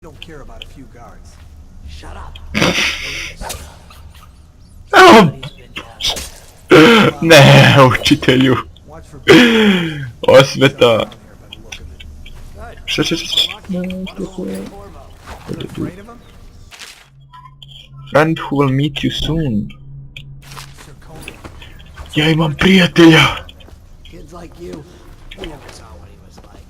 don't care about a few guards. Shut up. Au! Somebody's been down there. Ne, učitelju. Watch for big Osveta. around here by the look of it. Good. Šta? Lucky. What about Corvo? You're afraid of him? Friend who will meet you soon. Sir Conan. Ja imam prijatelja. Kids like you, we never saw what he was like.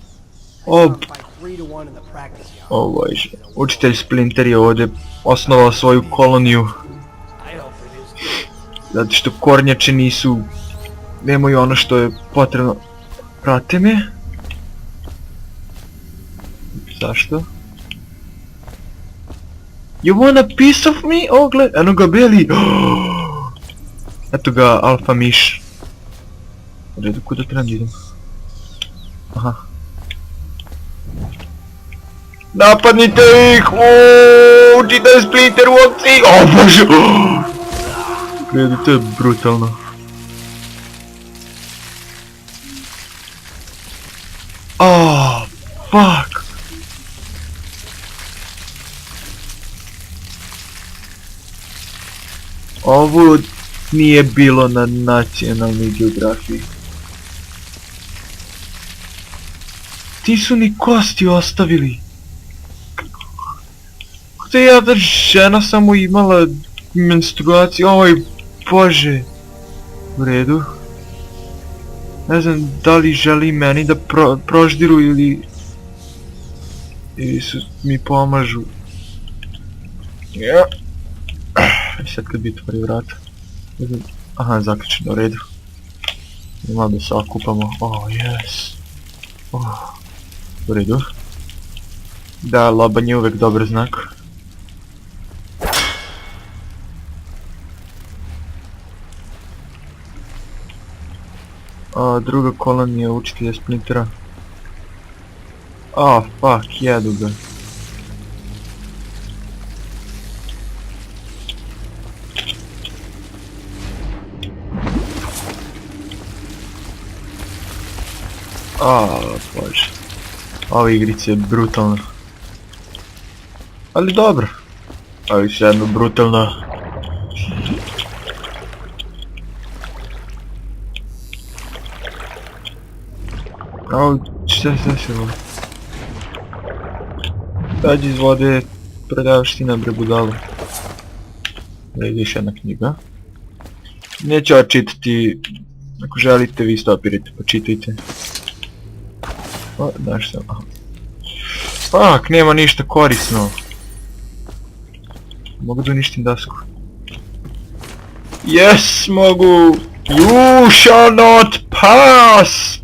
O, Fight 3-1 in the practice yard. o bože. Učitelj Splinter je ovdje osnovao svoju koloniju. I hope it is. Zato što kornjače nemaju ono što je potrebno. Prate me? Zašto? You want a piece of me? O, gled, eno ga beli. Eto ga, alfa miš. U redu, kuda trebam da idem? Aha. Napadnite ih! Uuuu, čitaj Splinter u opciji! O bože! U redu, to je brutalno. Oh, fuck! Ovo nije bilo na nacionalnoj geografiji. Ti su ni kosti ostavili. Gdje je jedna žena samo imala menstruaciju, oj bože. U redu. Ne znam da li želi meni da proždiru ili su mi pomažu. Ja. Sad kad bi otvorio vrata. Aha, zaključeno, u redu. Malo da se okupamo. Oh, yes. Oh. U redu. Da, lobanj je uvek dobar znak. Druga kolonija učitelja Splintera. Oh, fuck, jedu ga. Bože. Ova igrica je brutalna. Ali dobro. Ali še jedno brutalna. Šta se desilo? Dađi iz vode, predavština bre budalo. Da ide još jedna knjiga. Neću ja čitati, ako želite vi stopirajte pa čitajte. O, daš sam, aha. Fuck, nema ništa korisno. Mogu da uništim dasku. Yes, mogu! You shall not pass!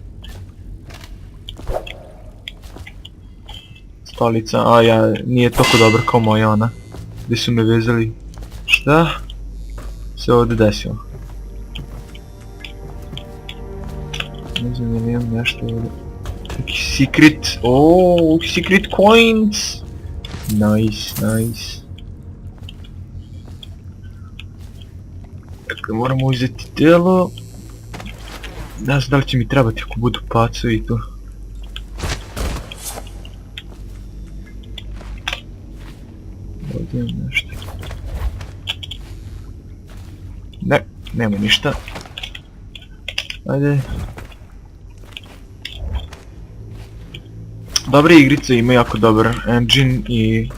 Stolica, a ja, nije toliko dobro kao moja ona. Gdje su me vezali. Šta se ovdje desilo? Ne znam da imam nešto ovdje. Neki secret, oh, secret coins! Nice, nice. Dakle, moramo uzeti telo. Ne znam da li će mi trebati ako budu pacovi i to. Ovdje imam nešto. Ne, nema ništa. Ajde. Dobre igrice, ima jako dobar engine i...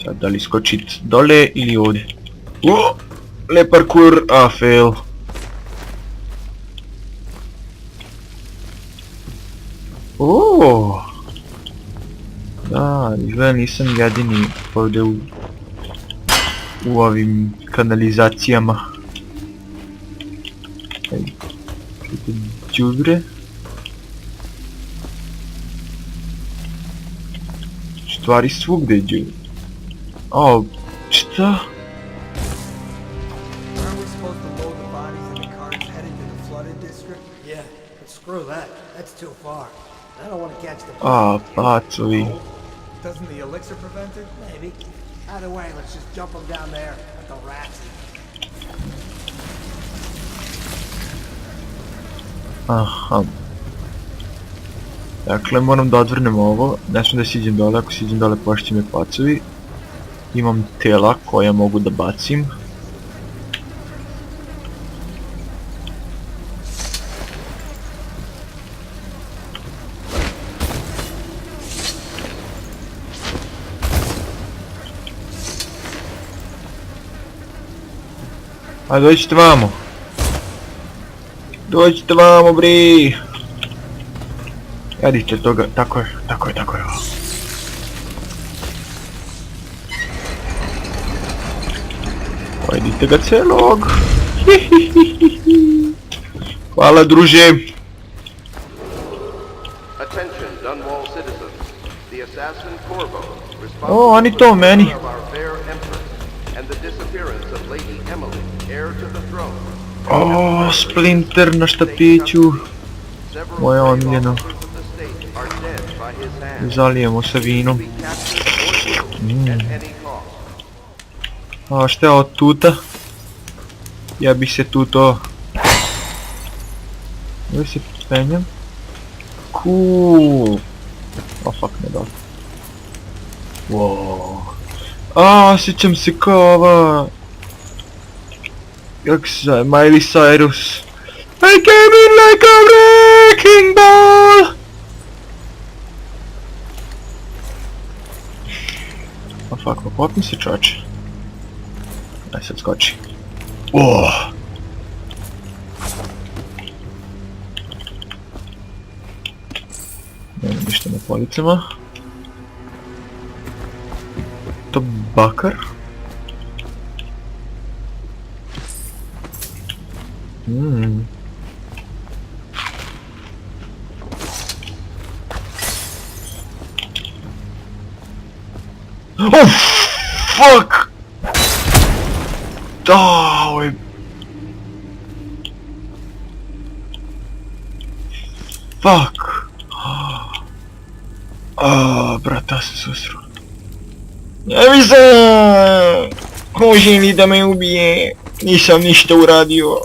Sad da li skočit dole ili ovdje? Le parkour, a fail. Da, izgleda nisam jedini ovdje u ovim kanalizacijama. Đubre. Stvari svugdje je đubre. O, šta? Aren't we supposed to load the bodies in the carts headed to the flooded district? Yeah, but screw that. That's too far. I don't want to catch the... A, pacovi. Doesn't the elixir prevent it? Maybe. Out of the way, let's just jump them down there at the rats. Aha. Dakle, moram da odvrnem ovo, ne smijem da siđem dole, ako siđem dole pošće me pacovi. Imam tela koja mogu da bacim. A dođite vamo. Dođite vamo, bri. Jedite toga, tako je. Pojedite ga celog. Hvala, druže. Attention, Dunwall citizens. The assassin Corvo, O, oni responsible to for the meni. murder of our fair empress and the disappearance of Lady Emily, heir to the throne. O, Splinter na štapiću. Several Moje brave omiljeno. officers of the state are dead by his hand. Zalijemo sa vinom. Be captured or killed at any cost. A šta je od tuta? Ja bih se tuto... Gdje se penjem? Cool. O fuck, ne da. Wow. A, osjećam se kao ova... Kako se zove? Miley Cyrus. I came in like a wrecking ball! O fuck, popni se čoče. Aj sad skoči. Oh. Nema ništa na policama. To bakar? Oh, fuck! Da, ovo je... Fuck! Brata se susru. Ne mi se! Može li da me ubije? Nisam ništa uradio.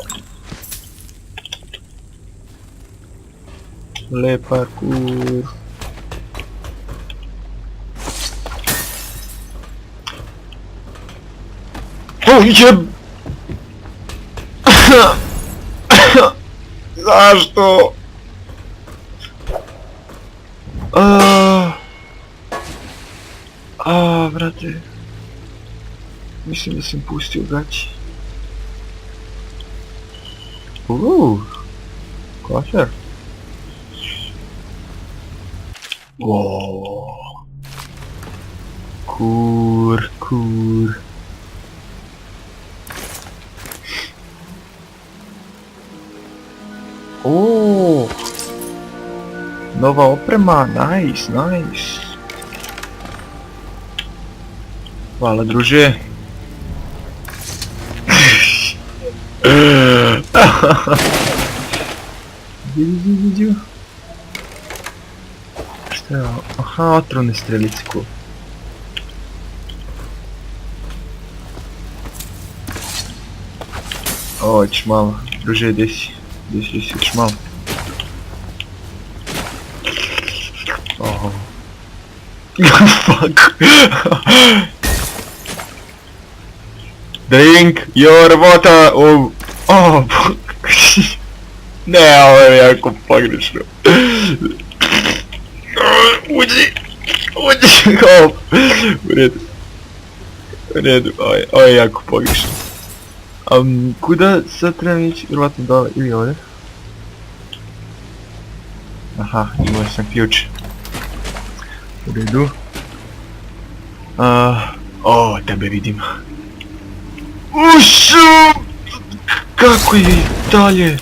Le parkour. Oh, jeb... Zašto? Brate. Mislim da sam pustio gaći. Kofer. Kur. Nova oprema, nice. Hvala, druže. Vidio. Šta je ovo? Aha, otrovne strelice, cool. O, ćeš malo, druže, gdje si, ćeš malo. Fuck. Drink your water. Fuck. Ne, ovo je jako pogrešno. Uđi. U redu, ovo je jako pogrešno. Kuda sad trebam ići? Vjerojatno dole ili ovdje? Aha, imao sam ključ. U redu. Tebe vidim. Ušu! Kako je dalje?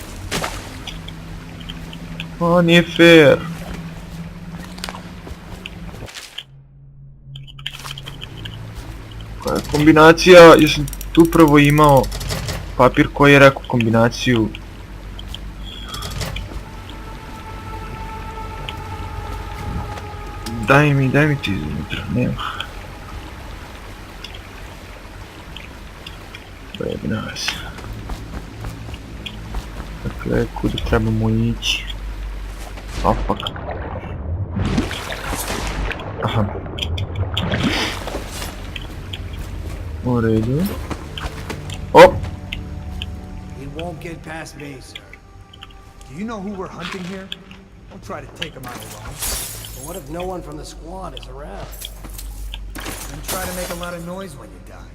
Nije fair. Koja je kombinacija? Ja sam tu prvo imao papir koji je rekao kombinaciju. Daj mi ti iznutra, nema. Very nice. Dakle, kuda trebamo ići? Oh fuck. Aha. U redu. Op! He won't get past me, sir. Do you know who we're hunting here? Don't try to take him out alone. But what if no one from the squad is around? And try to make a lot of noise when you die.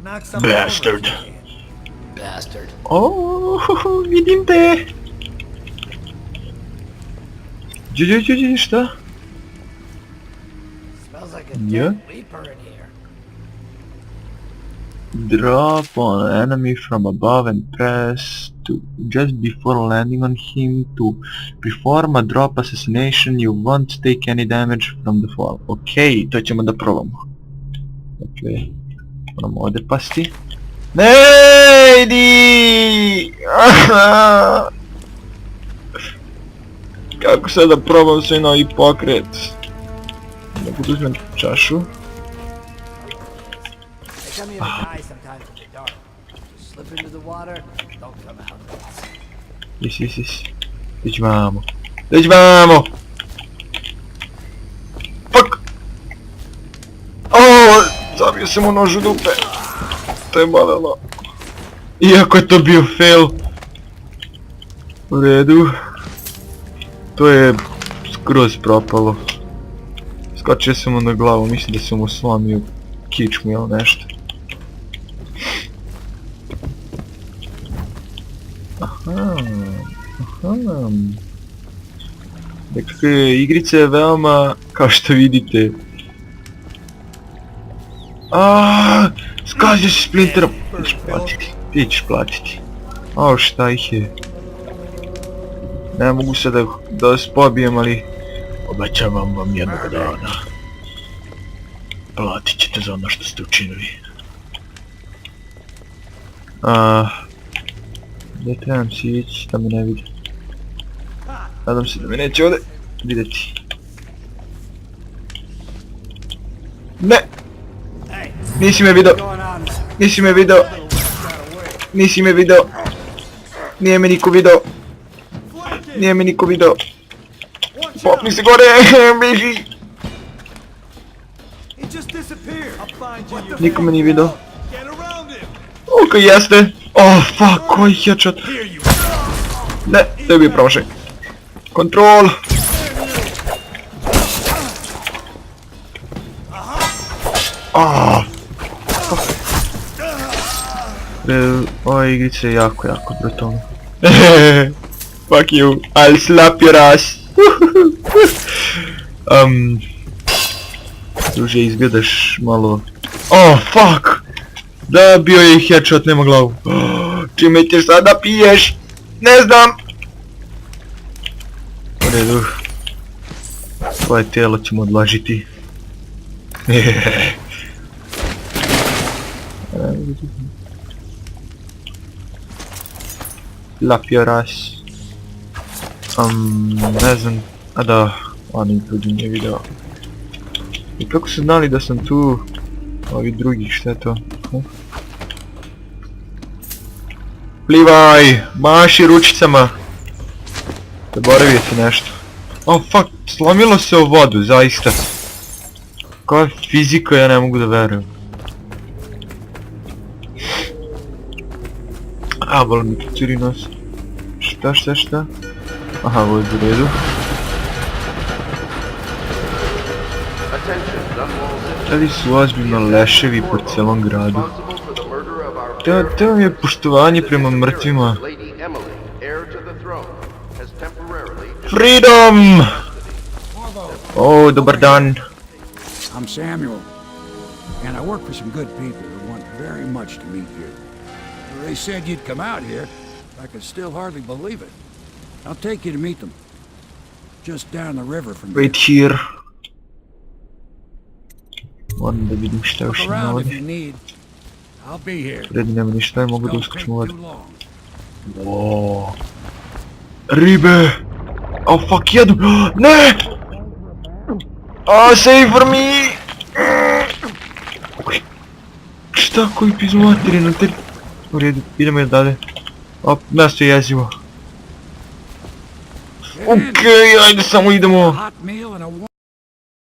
Knock someone Bastard. over if you can. Bastard. Oh, vidim te!Đe, šta? Smells like a Yeah? dead reaper in here. Drop on an enemy from above and press to just before landing on him to perform a drop assassination. You won't take any damage from the fall. Ok, to ćemo da probamo. Dakle, moramo ovdje pasti. Ne, idi! Kako sad da probam sve novi pokret? Da budu uzmem čašu. They come here to die sometimes in the dark. Just slip into the water, don't come out. Yes. Deci vamo. Deci vamo! Fuck! Oh, zabio sam mu nož u dupe. To je bolelo. Iako je to bio fail. U redu. To je skroz propalo. Skočio sam mu na glavu, mislim da sam mu slomio kičmu ili nešto. Aha. Dakle, igrica je veoma, kao što vidite... Skazio si Splinterom! Ti ćeš platiti. O, šta ih je? Ne mogu sad da vas pobijem, ali... Obećavam vam jednog dana. Platit ćete za ono što ste učinili. Gdje trebam si ići, da me ne vidi. Nadam se da me neće ovdje vidjeti. Ne! Nisi me video! Nisi me video! Nisi me video! Nije me niko video! Nije me niko video! Popni se gore! Beži! Niko me nije video. Oko jeste! Oh fuck, koji headshot! Ne, to je bio promašaj. Kontrol! Ova igrica je jako brutalna. Fuck you, I'll slap your ass! Druže, izgledaš malo... Oh fuck! Da, bio je headshot, nema glavu. Čime ćeš sada piješ? Ne znam! U redu. Svoje tijelo ćemo odlažiti. Lap your ass. Ne znam. A da, oni ljudi nije video. I kako su znali da sam tu? Ovi drugi, šta je to? Plivaj! Maši ručicama! Zaboravio si nešto. Oh fuck, slomilo se u vodu, zaista. Koja fizika, ja ne mogu da verujem. Boli mi curi nos. Šta? Aha, ovo je u redu. Tady su ozbiljno leševi po celom gradu. To vam je poštovanje prema mrtvima. Freedom! Oh, dobar dan. I'm Samuel, and I work for some good people who want very much to meet you. They said you'd come out here. I could still hardly believe it. I'll take you to meet them. Just down the river from here. Wait here. Moram da vidim šta još Look ima around if ovdje. you need. I'll be here. Pred nema ništa, ja mogu da Don't uskočim take u vodu. too long. Wow. Ribe! Oh fuck, jedu! Ne! Save for me! Šta, koji pizdu materinu, te... U redu, idemo je dalje. Op, mesto je jezivo. Get in. Okej, ajde samo A idemo. hot meal and a